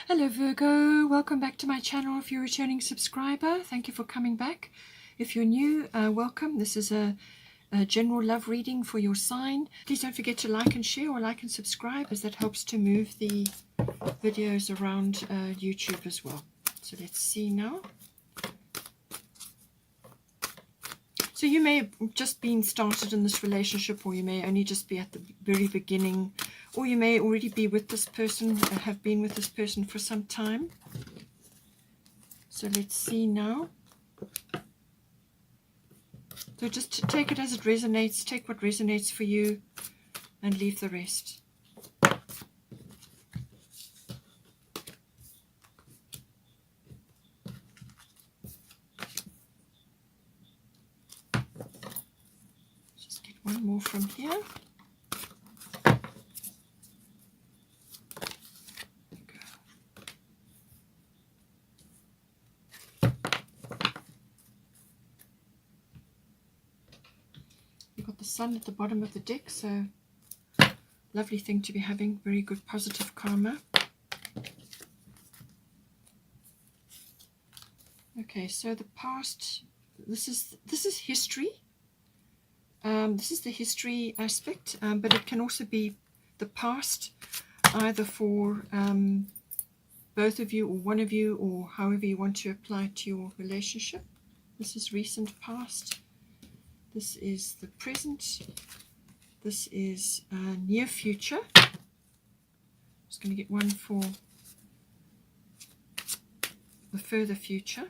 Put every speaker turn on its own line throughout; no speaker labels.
Hello Virgo, welcome back to my channel. If you're a returning subscriber, thank you for coming back. If you're new, welcome. This is a general love reading for your sign. Please don't forget to like and share, or like and subscribe, as that helps to move the videos around YouTube as well. So let's see now. So you may have just been started in this relationship, or you may only just be at the very beginning, or you may already be with this person, have been with this person for some time. So let's see now. So just take it as it resonates, take what resonates for you and leave the rest. Just get one more from here. The sun at the bottom of the deck, so lovely thing to be having, very good positive karma. Okay, so the past, this is history. This is the history aspect, but it can also be the past, either for both of you or one of you, or however you want to apply it to your relationship. This is recent past. This is the present. This is near future. I'm just going to get one for the further future.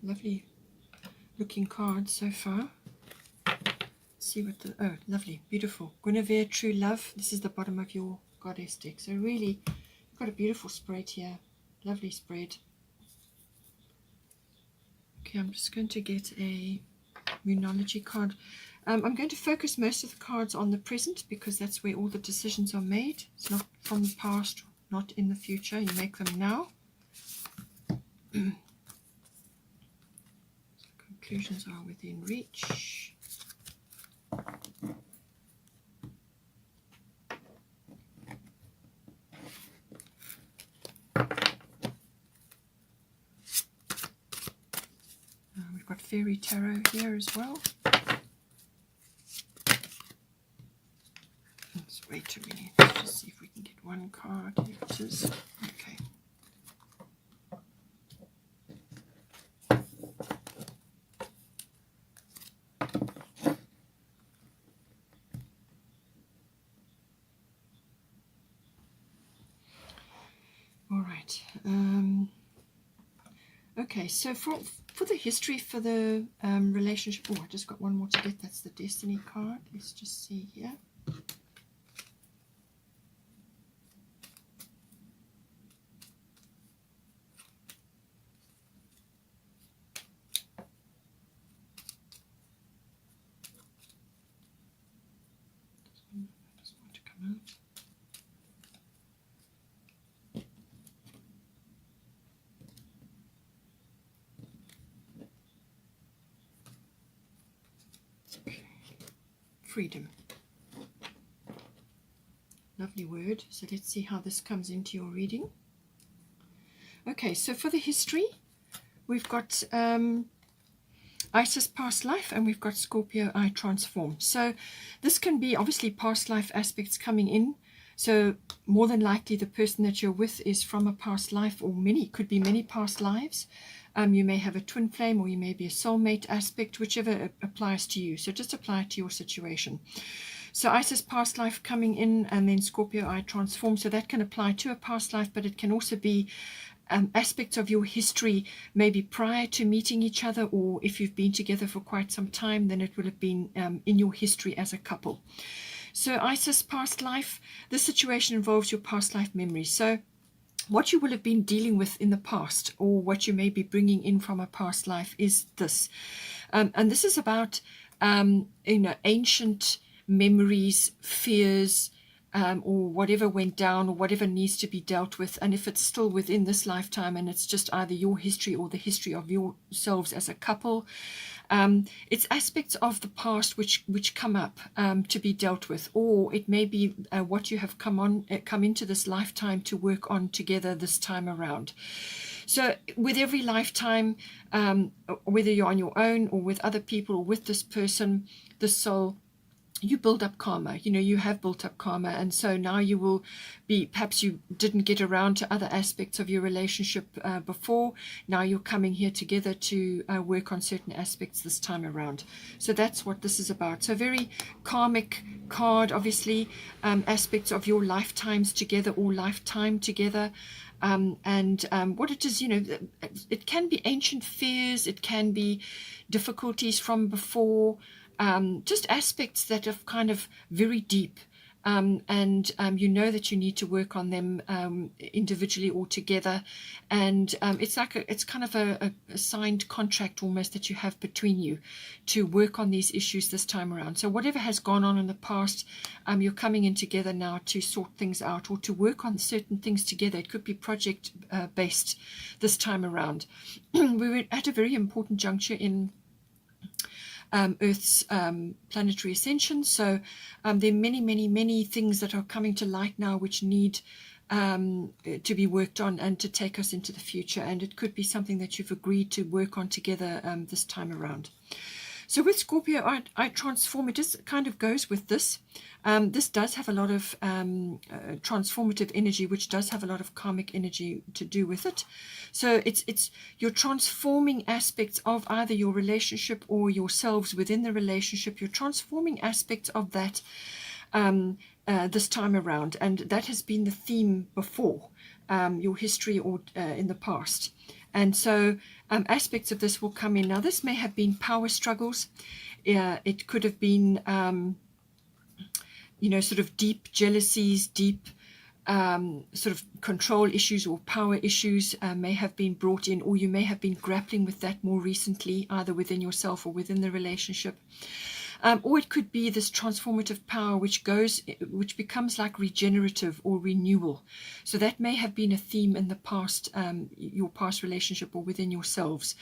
Lovely looking cards so far. Let's see what the, oh, lovely, beautiful. Guinevere, true love. This is the bottom of your goddess deck. So really, you've got a beautiful spread here. Lovely spread. Okay, I'm just going to get a Moonology card. I'm going to focus most of the cards on the present, because that's where all the decisions are made. It's not from the past, not in the future. You make them now. Conclusions are within reach. We've got Fairy Tarot here as well. Let's wait a minute. Let's just see if we can get one card. Here it is. Okay. All right. Okay, so for the history, for the relationship, oh, I just got one more to get. That's the Destiny card. Let's just see here. I just want to come out. Freedom. Lovely word. So let's see how this comes into your reading. Okay, so for the history, we've got Isis past life, and we've got Scorpio I transform. So this can be obviously past life aspects coming in. So more than likely the person that you're with is from a past life, or could be many past lives. You may have a twin flame, or you may be a soulmate aspect, whichever applies to you. So just apply it to your situation. So Isis past life coming in, and then Scorpio I transform. So that can apply to a past life, but it can also be aspects of your history, maybe prior to meeting each other, or if you've been together for quite some time, then it would have been in your history as a couple. So Isis past life, this situation involves your past life memories. So what you will have been dealing with in the past, or what you may be bringing in from a past life, is this. And this is about ancient memories, fears, or whatever went down or whatever needs to be dealt with. And if it's still within this lifetime and it's just either your history or the history of yourselves as a couple, it's aspects of the past which come up to be dealt with, or it may be what you have come into this lifetime to work on together this time around. So with every lifetime, whether you're on your own or with other people or with this person, this soul, you build up karma. You have built up karma, and so now you will be, perhaps you didn't get around to other aspects of your relationship before. Now you're coming here together to work on certain aspects this time around. So that's what this is about. So very karmic card, obviously, aspects of your lifetimes together or lifetime together. And what it is, it can be ancient fears, it can be difficulties from before, just aspects that are kind of very deep, and that you need to work on them individually or together, and it's kind of a signed contract almost that you have between you to work on these issues this time around. So whatever has gone on in the past, you're coming in together now to sort things out or to work on certain things together. It could be project based this time around. We were at a very important juncture in Earth's planetary ascension. So there are many things that are coming to light now which need to be worked on and to take us into the future. And it could be something that you've agreed to work on together this time around. So with Scorpio, I transform. It just kind of goes with this. This does have a lot of transformative energy, which does have a lot of karmic energy to do with it. So it's you're transforming aspects of either your relationship or yourselves within the relationship. You're transforming aspects of that this time around, and that has been the theme before, your history or in the past. And so aspects of this will come in. Now, this may have been power struggles. It could have been, sort of deep jealousies, deep sort of control issues or power issues may have been brought in, or you may have been grappling with that more recently, either within yourself or within the relationship. Or it could be this transformative power which becomes like regenerative or renewal. So that may have been a theme in the past, your past relationship or within yourselves.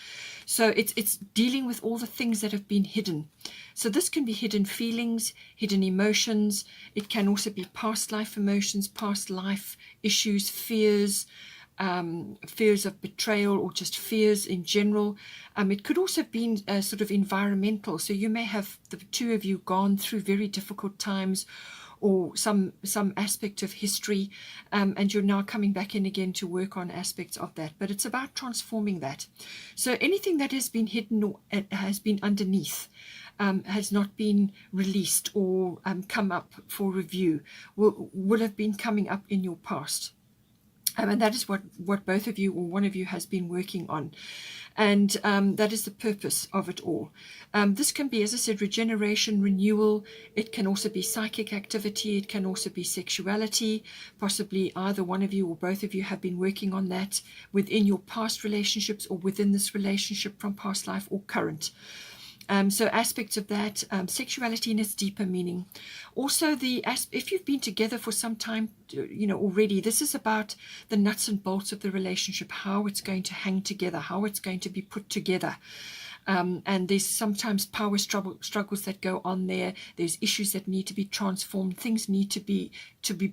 So it's dealing with all the things that have been hidden. So this can be hidden feelings, hidden emotions. It can also be past life emotions, past life issues, fears, fears of betrayal, or just fears in general. It could also have been sort of environmental. So you may have, the two of you, gone through very difficult times or some aspect of history, and you're now coming back in again to work on aspects of that. But it's about transforming that. So anything that has been hidden or has been underneath, has not been released or come up for review, will have been coming up in your past. And that is what both of you or one of you has been working on. And that is the purpose of it all. This can be, as I said, regeneration, renewal. It can also be psychic activity. It can also be sexuality. Possibly either one of you or both of you have been working on that within your past relationships or within this relationship from past life or current. So aspects of that, sexuality in its deeper meaning. Also, if you've been together for some time, already, this is about the nuts and bolts of the relationship, how it's going to hang together, how it's going to be put together. And there's sometimes power struggles that go on there. There's issues that need to be transformed. Things need to be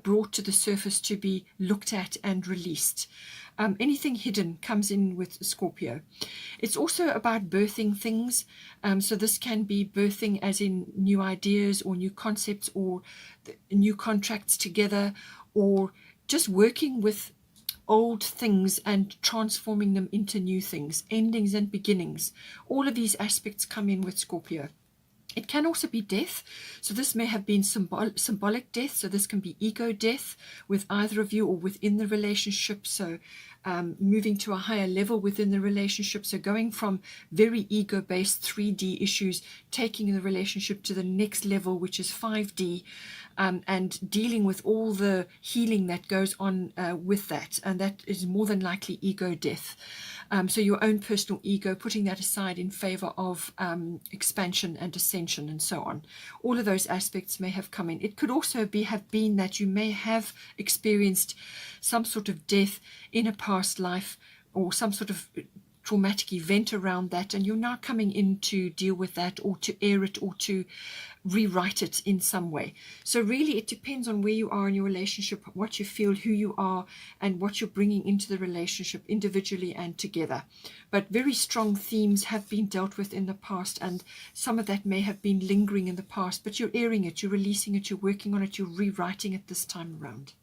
brought to the surface, to be looked at and released. Anything hidden comes in with Scorpio. It's also about birthing things. So this can be birthing as in new ideas or new concepts or new contracts together, or just working with old things and transforming them into new things, endings and beginnings. All of these aspects come in with Scorpio. It can also be death. So this may have been symbolic death. So this can be ego death with either of you or within the relationship. So moving to a higher level within the relationship. So going from very ego-based 3D issues, taking the relationship to the next level, which is 5D, and dealing with all the healing that goes on with that. And that is more than likely ego death. So your own personal ego, putting that aside in favor of expansion and ascension and so on. All of those aspects may have come in. It could also have been that you may have experienced some sort of death in a past life, or some sort of traumatic event around that, and you're now coming in to deal with that, or to air it, or to rewrite it in some way. So really it depends on where you are in your relationship, what you feel, who you are, and what you're bringing into the relationship individually and together. But very strong themes have been dealt with in the past, and some of that may have been lingering in the past, but you're airing it, you're releasing it, you're working on it, you're rewriting it this time around.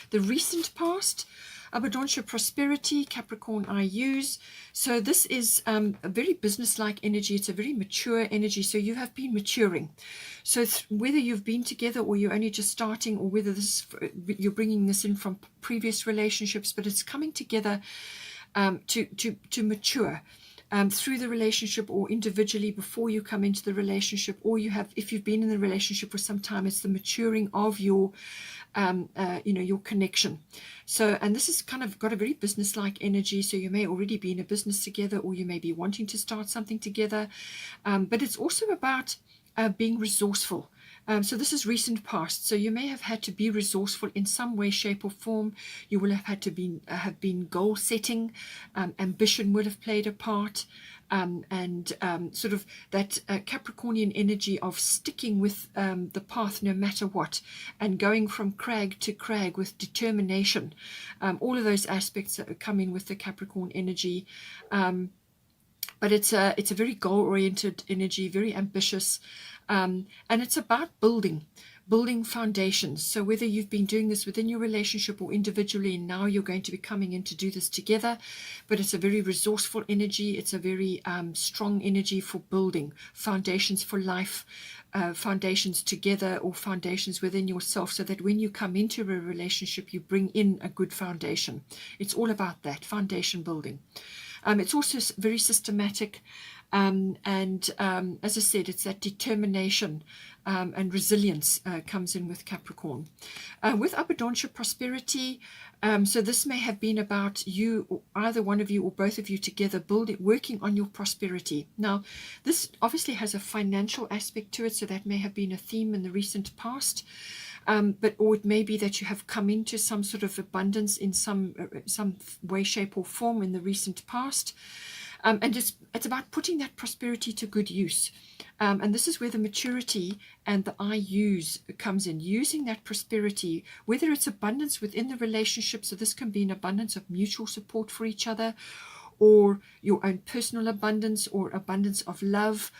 The recent past, abundance, prosperity, Capricorn I use. So this is a very business-like energy. It's a very mature energy. So you have been maturing. So whether you've been together or you're only just starting, or whether you're bringing this in from previous relationships, but it's coming together to mature. Through the relationship or individually before you come into the relationship, or if you've been in the relationship for some time, it's the maturing of your your connection. So, and this has kind of got a very business-like energy. So you may already be in a business together, or you may be wanting to start something together. But it's also about being resourceful. So this is recent past. So you may have had to be resourceful in some way, shape, or form. You will have had to have been goal setting. Ambition would have played a part. And sort of that Capricornian energy of sticking with the path no matter what, and going from crag to crag with determination. All of those aspects that come in with the Capricorn energy. But it's a very goal-oriented energy, very ambitious, and it's about building foundations. So whether you've been doing this within your relationship or individually, and now you're going to be coming in to do this together, but it's a very resourceful energy. It's a very strong energy for building foundations for life, foundations together, or foundations within yourself, so that when you come into a relationship, you bring in a good foundation. It's all about that, foundation building. It's also very systematic, and as I said, it's that determination and resilience comes in with Capricorn. With abundance, prosperity, so this may have been about you, or either one of you or both of you together, working on your prosperity. Now, this obviously has a financial aspect to it, so that may have been a theme in the recent past. Or it may be that you have come into some sort of abundance in some way, shape, or form in the recent past. And it's about putting that prosperity to good use. And this is where the maturity and the I use comes in, using that prosperity, whether it's abundance within the relationship. So this can be an abundance of mutual support for each other, or your own personal abundance, or abundance of love,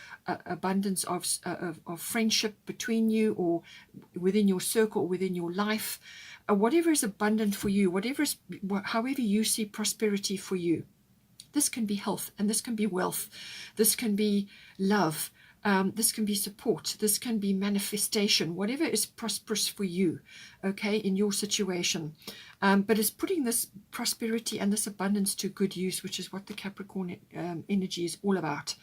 abundance of friendship between you, or within your circle, or within your life. Whatever is abundant for you, however you see prosperity for you. This can be health, and this can be wealth. This can be love. This can be support. This can be manifestation. Whatever is prosperous for you, okay, in your situation. But it's putting this prosperity and this abundance to good use, which is what the Capricorn energy is all about.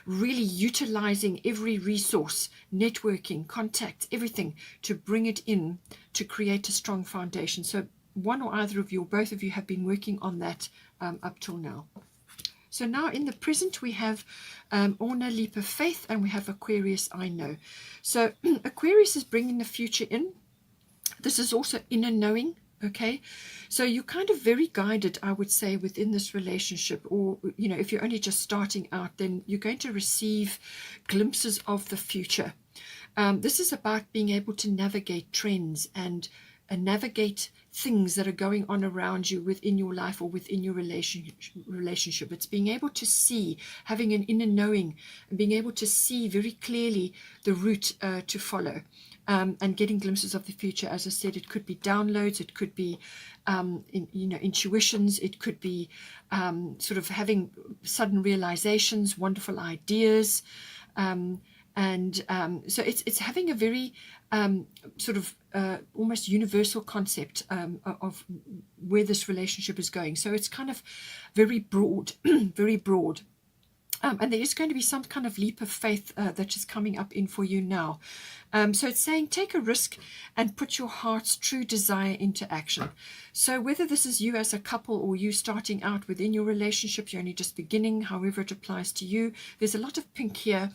Really utilizing every resource, networking, contact, everything to bring it in to create a strong foundation. So one or either of you, or both of you, have been working on that up till now. So now in the present we have Orna, Leap of Faith, and we have Aquarius, I Know. So Aquarius is bringing the future in. This is also inner knowing, okay? So you're kind of very guided, I would say, within this relationship. Or, if you're only just starting out, then you're going to receive glimpses of the future. This is about being able to navigate trends and navigate things that are going on around you within your life or within your relationship. It's being able to see, having an inner knowing, and being able to see very clearly the route to follow, and getting glimpses of the future. As I said, it could be downloads, it could be intuitions, it could be sort of having sudden realizations, wonderful ideas, And so it's having a very sort of almost universal concept of where this relationship is going. So it's kind of very broad, very broad. And there is going to be some kind of leap of faith that is coming up in for you now. So it's saying take a risk and put your heart's true desire into action. So whether this is you as a couple or you starting out within your relationship, you're only just beginning, however it applies to you, there's a lot of pink here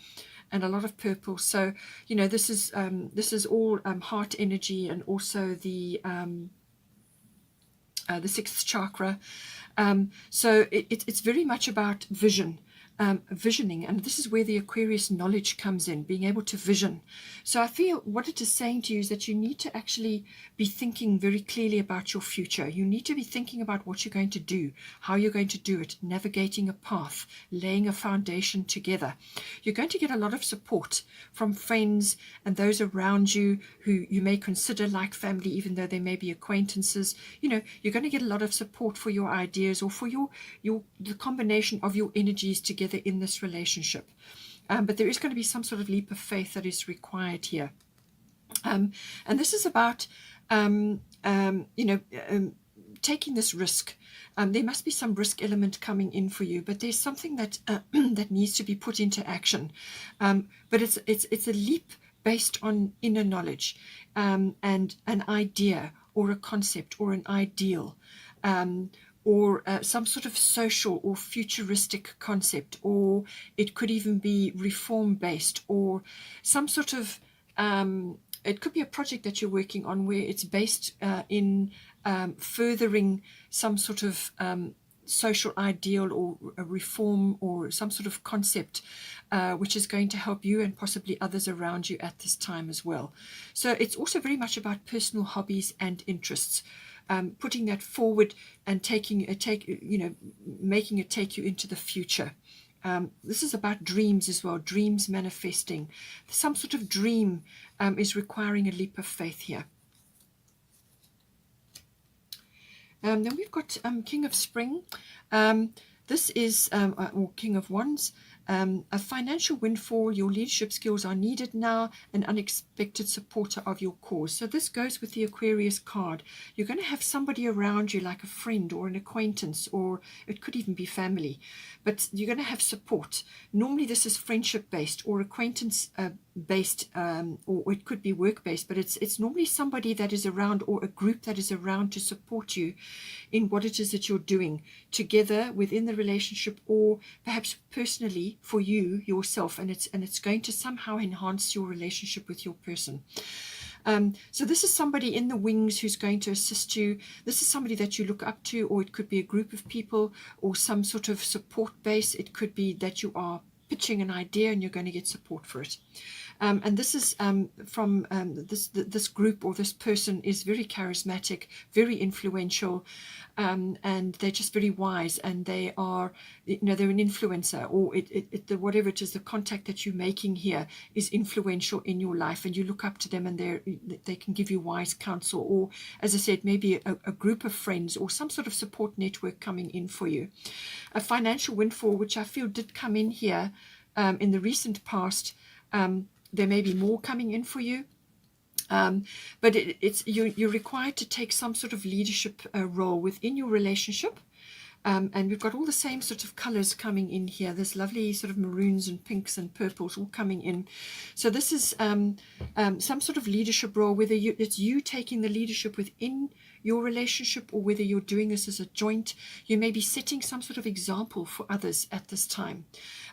and a lot of purple. So, you know, this is all heart energy, and also the sixth chakra. So it's very much about vision. Visioning, and this is where the Aquarius knowledge comes in, being able to vision. So I feel what it is saying to you is that you need to actually be thinking very clearly about your future. You need to be thinking about what you're going to do, how you're going to do it, navigating a path, laying a foundation together. You're going to get a lot of support from friends and those around you who you may consider like family, even though they may be acquaintances. You know, you're going to get a lot of support for your ideas, or for the combination of your energies together in this relationship. But there is going to be some sort of leap of faith that is required here. And this is about, taking this risk. There must be some risk element coming in for you, but there's something that that needs to be put into action. But it's a leap based on inner knowledge, and an idea or a concept or an ideal. Or some sort of social or futuristic concept, or it could even be reform-based, or some sort of, it could be a project that you're working on where it's based in furthering some sort of social ideal or a reform or some sort of concept which is going to help you and possibly others around you at this time as well. So it's also very much about personal hobbies and interests. Putting that forward and making it take you into the future. This is about dreams as well, dreams manifesting. Some sort of dream is requiring a leap of faith here. Then we've got King of Spring. This is, or King of Wands. A financial windfall, your leadership skills are needed now, an unexpected supporter of your cause. So this goes with the Aquarius card. You're going to have somebody around you, like a friend or an acquaintance, or it could even be family, but you're going to have support. Normally this is friendship based or acquaintance based, or it could be work based, but it's normally somebody that is around, or a group that is around to support you in what it is that you're doing together within the relationship, or perhaps personally for you yourself, and it's going to somehow enhance your relationship with your person. So this is somebody in the wings who's going to assist you. This is somebody that you look up to, or it could be a group of people or some sort of support base. It could be that you are pitching an idea and you're going to get support for it. And this is from this group, or this person is very charismatic, very influential, and they're just very wise, and they are, they're an influencer, or whatever it is, the contact that you're making here is influential in your life, and you look up to them, and they can give you wise counsel, or, as I said, maybe a group of friends or some sort of support network coming in for you. A financial windfall, which I feel did come in here in the recent past. There may be more coming in for you, but you're required to take some sort of leadership role within your relationship. And we've got all the same sort of colors coming in here. There's lovely sort of maroons and pinks and purples all coming in. So this is some sort of leadership role, whether it's you taking the leadership within your relationship, or whether you're doing this as a joint. You may be setting some sort of example for others at this time.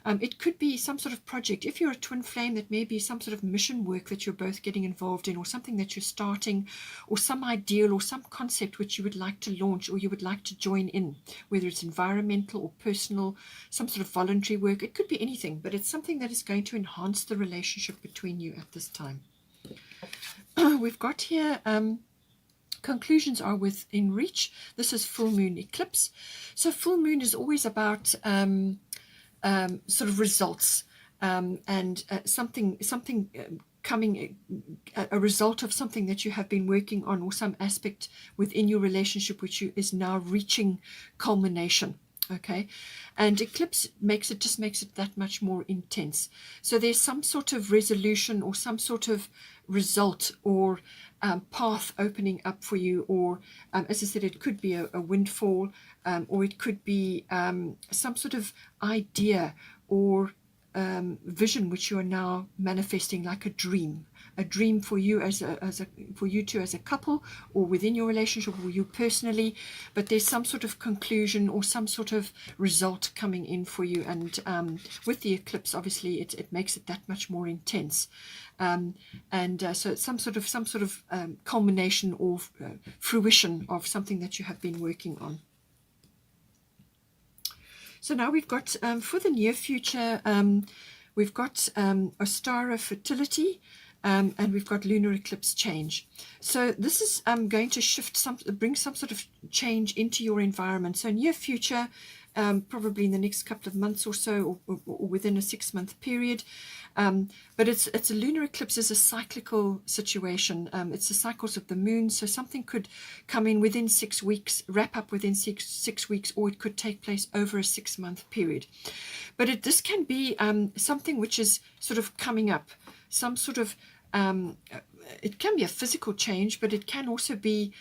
It could be some sort of project. If you're a twin flame, that may be some sort of mission work that you're both getting involved in, or something that you're starting, or some ideal or some concept which you would like to launch, or you would like to join in, whether it's environmental or personal, some sort of voluntary work. It could be anything, but it's something that is going to enhance the relationship between you at this time. We've got here conclusions are within reach. This is full moon eclipse. So full moon is always about sort of results, and something coming, a result of something that you have been working on, or some aspect within your relationship which is now reaching culmination. Okay, and eclipse just makes it that much more intense. So there's some sort of resolution or some sort of result or path opening up for you, or as I said, it could be a windfall, or it could be some sort of idea or vision which you are now manifesting, like a dream for you for you two as a couple, or within your relationship, or you personally. But there's some sort of conclusion or some sort of result coming in for you, and with the eclipse, obviously it makes it that much more intense. So it's some sort of culmination or fruition of something that you have been working on. So now we've got, for the near future, we've got Ostara fertility, and we've got lunar eclipse change. So this is going to bring some sort of change into your environment. So near future, probably in the next couple of months or so, or within a 6-month period. But it's a lunar eclipse is a cyclical situation. It's the cycles of the moon. So something could come in within 6 weeks, wrap up within six weeks, or it could take place over a 6-month period. But this can be something which is sort of coming up, some sort of it can be a physical change, but it can also be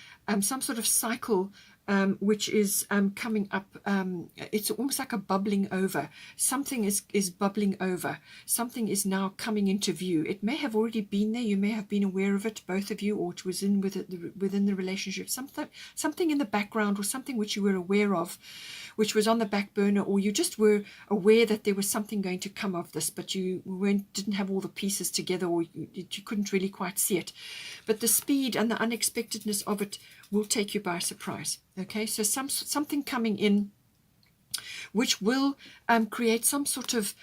some sort of cycle which is coming up. It's almost like a bubbling over. Something is bubbling over. Something is now coming into view. It may have already been there. You may have been aware of it, both of you, or it was within the relationship. Something in the background, or something which you were aware of, which was on the back burner, or you just were aware that there was something going to come of this, but you didn't have all the pieces together, or you couldn't really quite see it. But the speed and the unexpectedness of it will take you by surprise. Okay, so something coming in which will create some sort of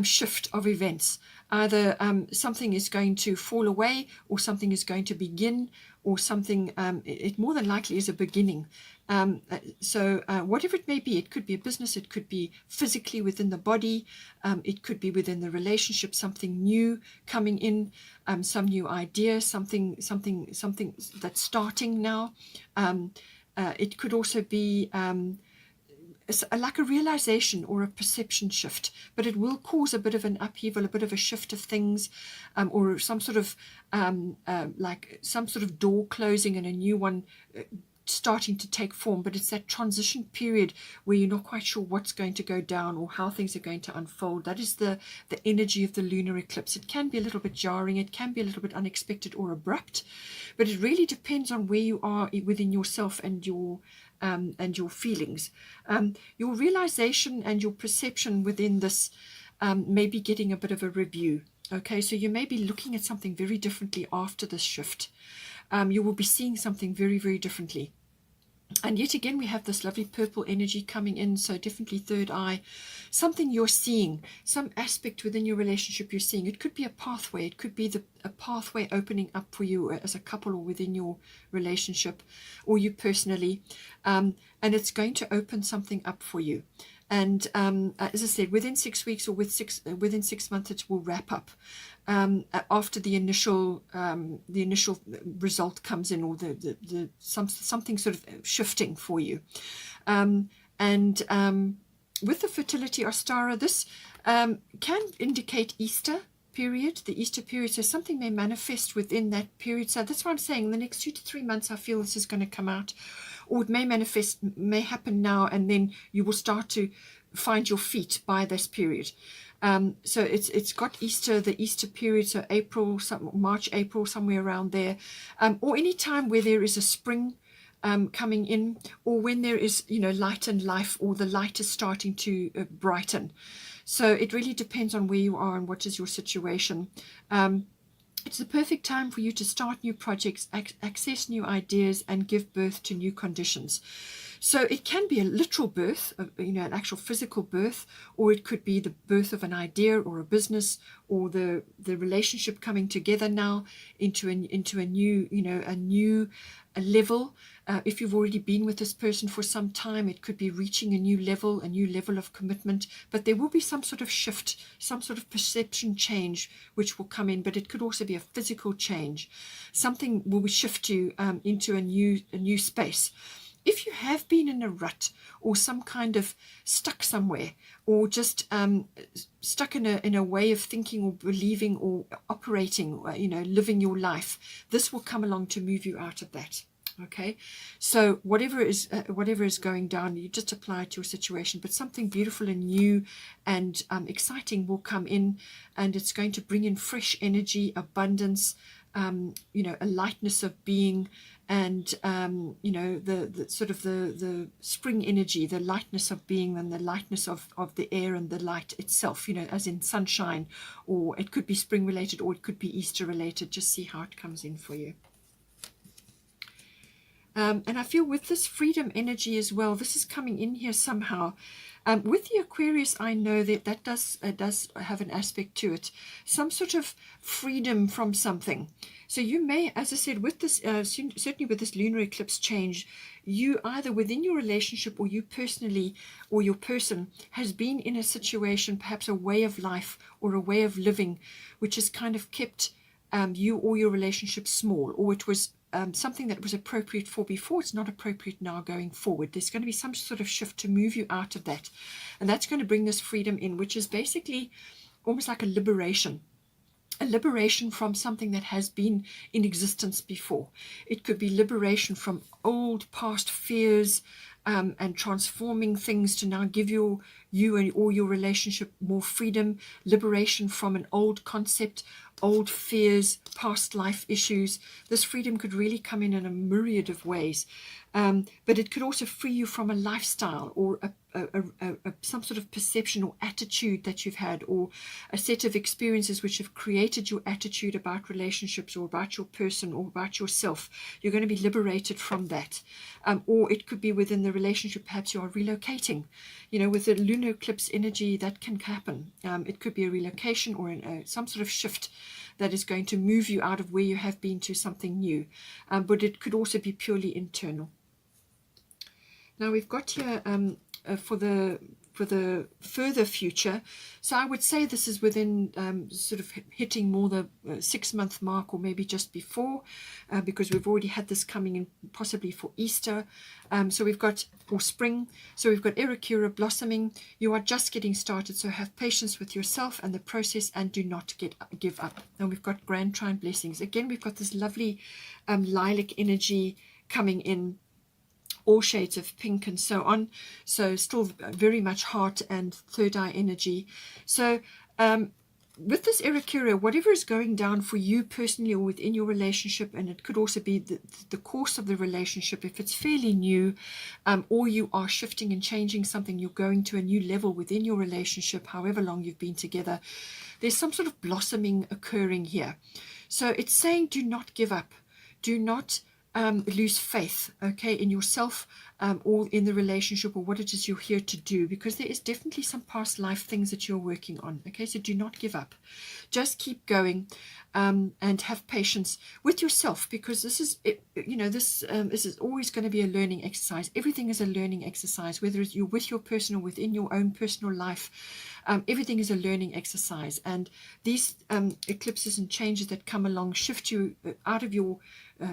shift of events. Either something is going to fall away, or something is going to begin, or something, it more than likely is a beginning. So whatever it may be, it could be a business, it could be physically within the body, it could be within the relationship, something new coming in, some new idea, something that's starting now. It could also be like a realization or a perception shift, but it will cause a bit of an upheaval, a bit of a shift of things, or some sort of like some sort of door closing and a new one starting to take form. But it's that transition period where you're not quite sure what's going to go down or how things are going to unfold. That is the energy of the lunar eclipse. It can be a little bit jarring, it can be a little bit unexpected or abrupt, but it really depends on where you are within yourself and your feelings. Your realization and your perception within this may be getting a bit of a review. Okay, so you may be looking at something very differently after this shift. You will be seeing something very, very differently. And yet again, we have this lovely purple energy coming in, so definitely third eye, something you're seeing, some aspect within your relationship you're seeing. It could be a pathway, it could be a pathway opening up for you as a couple or within your relationship, or you personally, and it's going to open something up for you. And as I said, within 6 weeks or within 6 months, it will wrap up. After the initial result comes in, or something sort of shifting for you. With the fertility Ostara, this can indicate Easter period, the Easter period. So something may manifest within that period. So that's why I'm saying in the next 2 to 3 months, I feel this is going to come out. Or it may happen now, and then you will start to find your feet by this period. So it's got Easter, the Easter period, so March, April, somewhere around there, or any time where there is a spring coming in, or when there is, light and life, or the light is starting to brighten. So it really depends on where you are and what is your situation. It's the perfect time for you to start new projects, access new ideas, and give birth to new conditions. So it can be a literal birth, an actual physical birth, or it could be the birth of an idea or a business, or the relationship coming together now into a new, a new level. If you've already been with this person for some time, it could be reaching a new level of commitment. But there will be some sort of shift, some sort of perception change which will come in. But it could also be a physical change. Something will shift you into a new space. if you have been in a rut or some kind of stuck somewhere, or just stuck in a way of thinking or believing or operating, living your life, this will come along to move you out of that. Okay, so whatever is going down, you just apply it to your situation, but something beautiful and new and exciting will come in, and it's going to bring in fresh energy, abundance, a lightness of being, and the sort of the spring energy, the lightness of being, and the lightness of the air and the light itself, as in sunshine, or it could be spring related, or it could be Easter related. Just see how it comes in for you. And I feel with this freedom energy as well, this is coming in here somehow. With the Aquarius, I know that does have an aspect to it, some sort of freedom from something. So you may, as I said, with this, certainly with this lunar eclipse change, you either within your relationship, or you personally, or your person has been in a situation, perhaps a way of life or a way of living, which has kind of kept you or your relationship small, or it was something that was appropriate for before, it's not appropriate now going forward. There's going to be some sort of shift to move you out of that, and that's going to bring this freedom in, which is basically almost like a liberation from something that has been in existence before. It could be liberation from old past fears, and transforming things to now give you or your relationship more freedom, liberation from an old concept, old fears, past life issues. This freedom could really come in a myriad of ways, but it could also free you from a lifestyle, or some sort of perception or attitude that you've had, or a set of experiences which have created your attitude about relationships, or about your person, or about yourself. You're going to be liberated from that. Or it could be within the relationship, perhaps you are relocating. With the lunar eclipse energy, that can happen. It could be a relocation, or some sort of shift that is going to move you out of where you have been to something new. But it could also be purely internal. Now we've got here for the further future. So I would say this is within sort of hitting more the 6-month mark, or maybe just before, because we've already had this coming in possibly for Easter. So we've got, or spring, so we've got Erikura blossoming. You are just getting started, so have patience with yourself and the process, and do not give up. And we've got Grand Trine blessings. Again, we've got this lovely lilac energy coming in, all shades of pink and so on. So still very much heart and third eye energy. So with this Erikura, whatever is going down for you personally or within your relationship, and it could also be the course of the relationship, if it's fairly new, or you are shifting and changing something, you're going to a new level within your relationship, however long you've been together, there's some sort of blossoming occurring here. So it's saying do not give up. Do not lose faith, okay, in yourself, or in the relationship, or what it is you're here to do, because there is definitely some past life things that you're working on. Okay, so do not give up. Just keep going, and have patience with yourself, because this is this is always going to be a learning exercise. Everything is a learning exercise, whether you're with your person or within your own personal life. Everything is a learning exercise, and these eclipses and changes that come along shift you out of your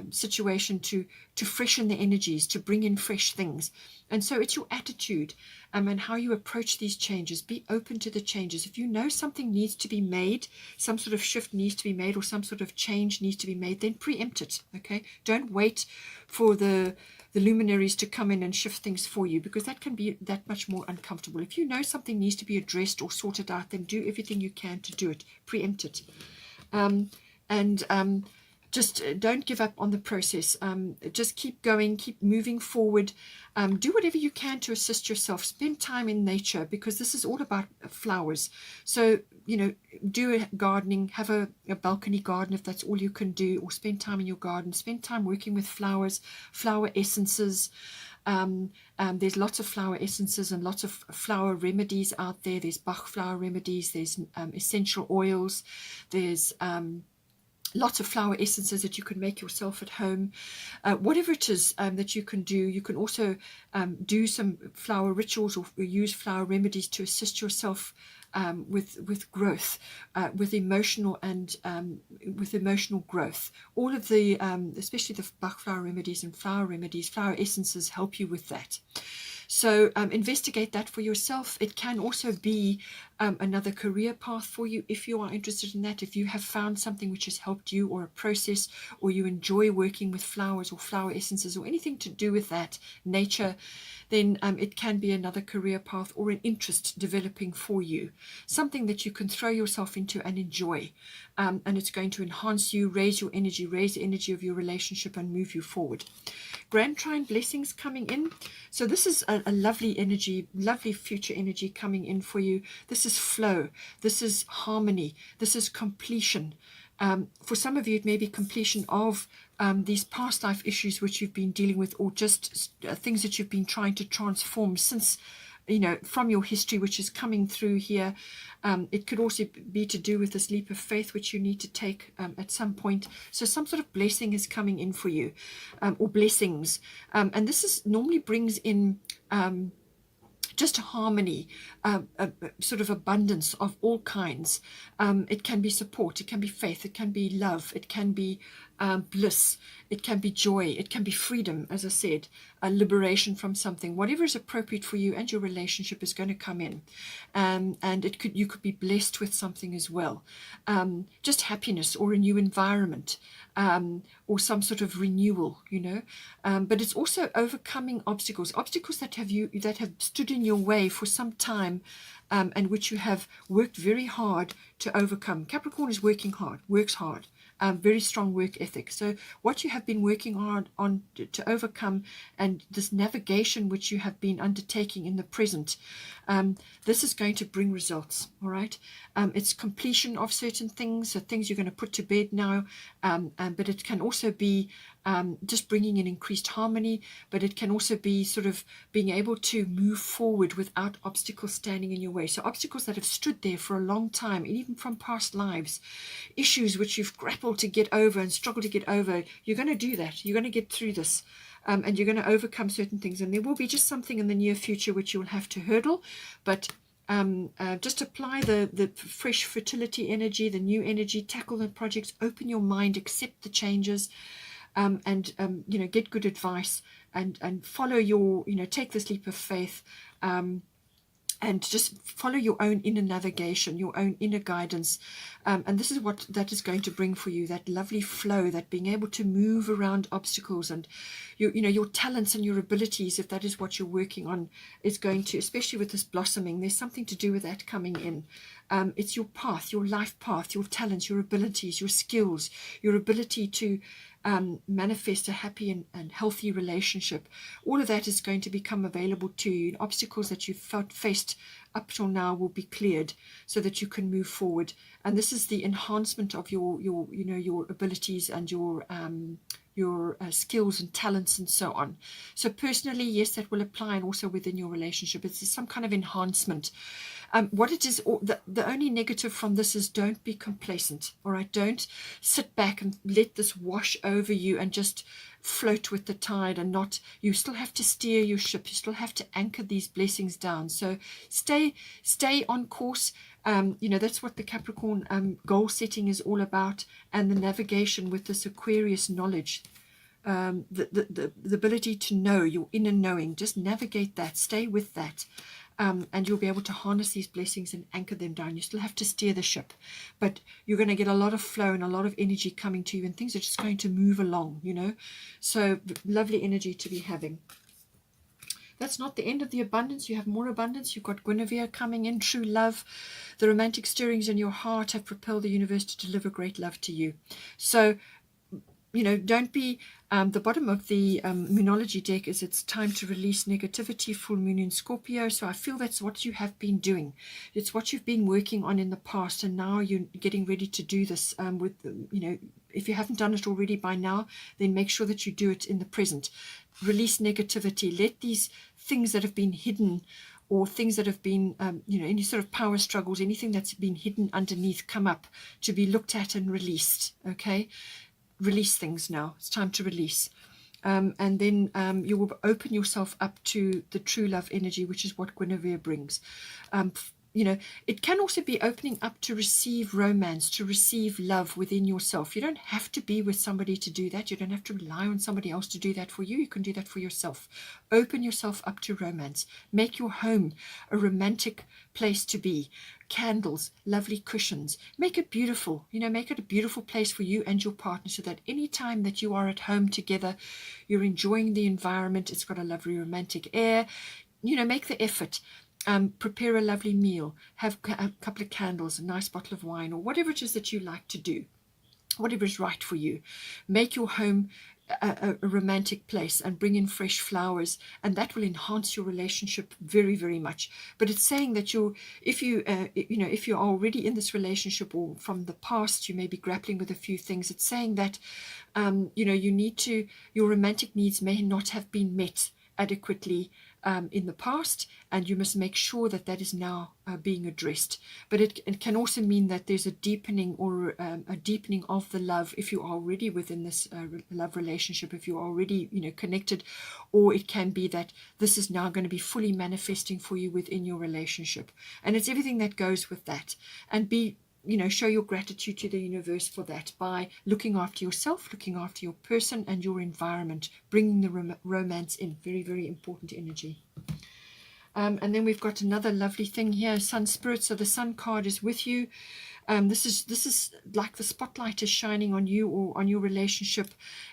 situation to freshen the energies, to bring in fresh things. And so it's your attitude, and how you approach these changes. Be open to the changes. If you know something needs to be made, some sort of shift needs to be made, or some sort of change needs to be made, then preempt it. Okay, don't wait for the luminaries to come in and shift things for you, because that can be that much more uncomfortable. If you know something needs to be addressed or sorted out, then do everything you can to do it. Preempt it. Just don't give up on the process. Just keep going, keep moving forward. Do whatever you can to assist yourself. Spend time in nature, because this is all about flowers. So, do a gardening, have a balcony garden if that's all you can do, or spend time in your garden. Spend time working with flowers, flower essences. There's lots of flower essences and lots of flower remedies out there. There's Bach flower remedies, there's essential oils, there's lots of flower essences that you can make yourself at home. Whatever it is that you can do, you can also do some flower rituals, or use flower remedies to assist yourself with growth, with emotional and with emotional growth. All of the, especially the Bach flower remedies and flower remedies, flower essences help you with that. So investigate that for yourself. It can also be another career path for you if you are interested in that. If you have found something which has helped you, or a process, or you enjoy working with flowers or flower essences or anything to do with that nature, then it can be another career path or an interest developing for you, something that you can throw yourself into and enjoy. And it's going to enhance you, raise your energy, raise the energy of your relationship, and move you forward. Grand Trine blessings coming in. So this is a lovely energy, lovely future energy coming in for you. This is flow. This is harmony. This is completion. For some of you, it may be completion of these past life issues which you've been dealing with, or just things that you've been trying to transform since, from your history, which is coming through here. It could also be to do with this leap of faith which you need to take at some point. So some sort of blessing is coming in for you, or blessings. And this normally brings in just harmony, sort of abundance of all kinds. It can be support, it can be faith, it can be love, it can be bliss, it can be joy, it can be freedom, as I said, a liberation from something. Whatever is appropriate for you and your relationship is going to come in, and you could be blessed with something as well. Just happiness, or a new environment, or some sort of renewal, but it's also overcoming obstacles that have stood in your way for some time, and which you have worked very hard to overcome. Capricorn is working hard, works hard. Very strong work ethic. So what you have been working hard on to overcome, and this navigation which you have been undertaking in the present, this is going to bring results. All right. It's completion of certain things, so things you're going to put to bed now, but it can also be just bringing in increased harmony, but it can also be sort of being able to move forward without obstacles standing in your way. So obstacles that have stood there for a long time, and even from past lives, issues which you've grappled to get over and struggled to get over, you're going to do that. You're going to get through this, and you're going to overcome certain things. And there will be just something in the near future which you will have to hurdle, but just apply the fresh fertility energy, the new energy, tackle the projects, open your mind, accept the changes, and get good advice, and follow your, take this leap of faith, and just follow your own inner navigation, your own inner guidance. And this is what that is going to bring for you, that lovely flow, that being able to move around obstacles, and your talents and your abilities, if that is what you're working on, is going to, especially with this blossoming, there's something to do with that coming in. It's your path, your life path, your talents, your abilities, your skills, your ability to manifest a happy and healthy relationship. All of that is going to become available to you. Obstacles that you've faced up till now will be cleared, so that you can move forward. And this is the enhancement of your abilities and your skills and talents and so on. So personally, yes, that will apply, and also within your relationship. It's some kind of enhancement. What it is, the only negative from this is, don't be complacent. All right, don't sit back and let this wash over you and just float with the tide, and not, you still have to steer your ship, you still have to anchor these blessings down. So stay on course. That's what the Capricorn goal setting is all about, and the navigation with this Aquarius knowledge, the ability to know, your inner knowing. Just navigate that, stay with that, and you'll be able to harness these blessings and anchor them down. You still have to steer the ship, but you're going to get a lot of flow and a lot of energy coming to you, and things are just going to move along, So lovely energy to be having. That's not the end of the abundance. You have more abundance. You've got Guinevere coming in, true love. The romantic stirrings in your heart have propelled the universe to deliver great love to you. So, don't be, the bottom of the Moonology deck is, it's time to release negativity, full moon in Scorpio. So I feel that's what you have been doing. It's what you've been working on in the past, and now you're getting ready to do this with, if you haven't done it already by now, then make sure that you do it in the present. Release negativity. Let these things that have been hidden, or things that have been, any sort of power struggles, anything that's been hidden underneath, come up to be looked at and released. Okay? Release things now. It's time to release. And then you will open yourself up to the true love energy, which is what Guinevere brings. it can also be opening up to receive romance, to receive love within yourself. You don't have to be with somebody to do that. You don't have to rely on somebody else to do that for you. You can do that for yourself. Open yourself up to romance. Make your home a romantic place to be. Candles, lovely cushions. Make it beautiful. Make it a beautiful place for you and your partner, so that any time that you are at home together, you're enjoying the environment. It's got a lovely romantic air. Make the effort. Prepare a lovely meal, have a couple of candles, a nice bottle of wine, or whatever it is that you like to do, whatever is right for you. Make your home a romantic place and bring in fresh flowers, and that will enhance your relationship very, very much. But it's saying that if you're already in this relationship, or from the past you may be grappling with a few things, it's saying that your romantic needs may not have been met adequately in the past, and you must make sure that that is now being addressed. But it can also mean that there's a deepening, or a deepening of the love if you're already within this love relationship, if you're already connected, or it can be that this is now going to be fully manifesting for you within your relationship. And it's everything that goes with that. And show your gratitude to the universe for that by looking after yourself, looking after your person and your environment, bringing the romance in. Very, very important energy. And then we've got another lovely thing here, Sun Spirit. So the Sun card is with you. This is like the spotlight is shining on you or on your relationship.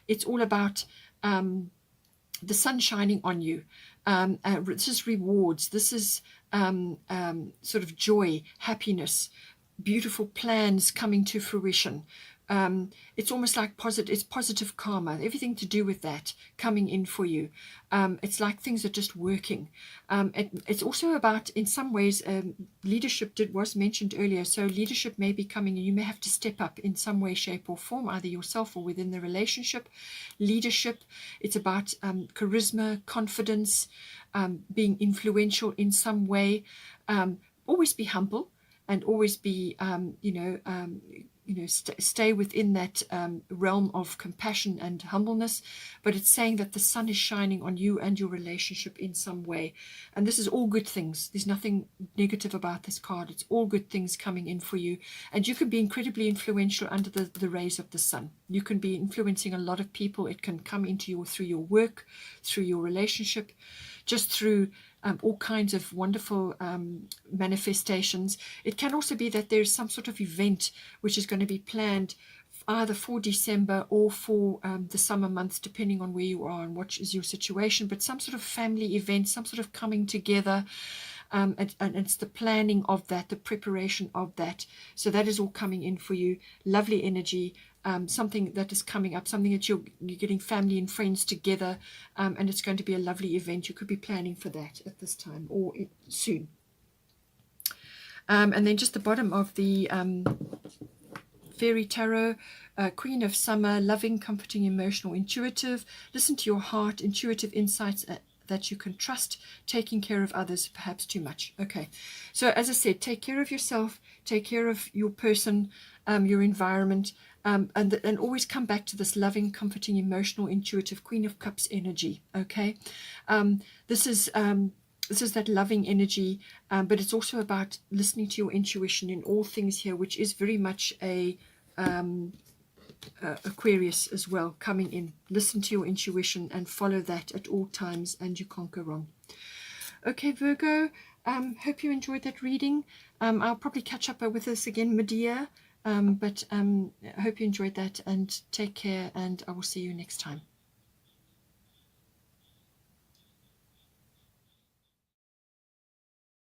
It's all about the sun shining on you. This is rewards. This is sort of joy, happiness, beautiful plans coming to fruition. It's almost like positive karma, everything to do with that coming in for you. It's like things are just working. It's also about, in some ways, leadership was mentioned earlier. So leadership may be coming, and you may have to step up in some way, shape or form, either yourself or within the relationship. Leadership, it's about charisma, confidence, being influential in some way. Always be humble, and always be, stay within that realm of compassion and humbleness. But it's saying that the sun is shining on you and your relationship in some way. And this is all good things. There's nothing negative about this card. It's all good things coming in for you. And you can be incredibly influential under the rays of the sun. You can be influencing a lot of people. It can come into you through your work, through your relationship, just through all kinds of wonderful manifestations. It can also be that there's some sort of event which is going to be planned either for December or for the summer months, depending on where you are and what is your situation, but some sort of family event, some sort of coming together. And it's the planning of that, the preparation of that. So that is all coming in for you. Lovely energy. Something that is coming up, something that you're getting family and friends together, and it's going to be a lovely event. You could be planning for that at this time or soon. And then just the bottom of the Fairy Tarot, Queen of Summer, loving, comforting, emotional, intuitive. Listen to your heart, intuitive insights that you can trust, taking care of others, perhaps too much. Okay, so as I said, take care of yourself, take care of your person, your environment, and always come back to this loving, comforting, emotional, intuitive Queen of Cups energy. Okay, this is that loving energy, but it's also about listening to your intuition in all things here, which is very much a Aquarius as well coming in. Listen to your intuition and follow that at all times, and you can't go wrong. Okay, Virgo, hope you enjoyed that reading. I'll probably catch up with this again mid-year, but I hope you enjoyed that, and take care, and I will see you next time.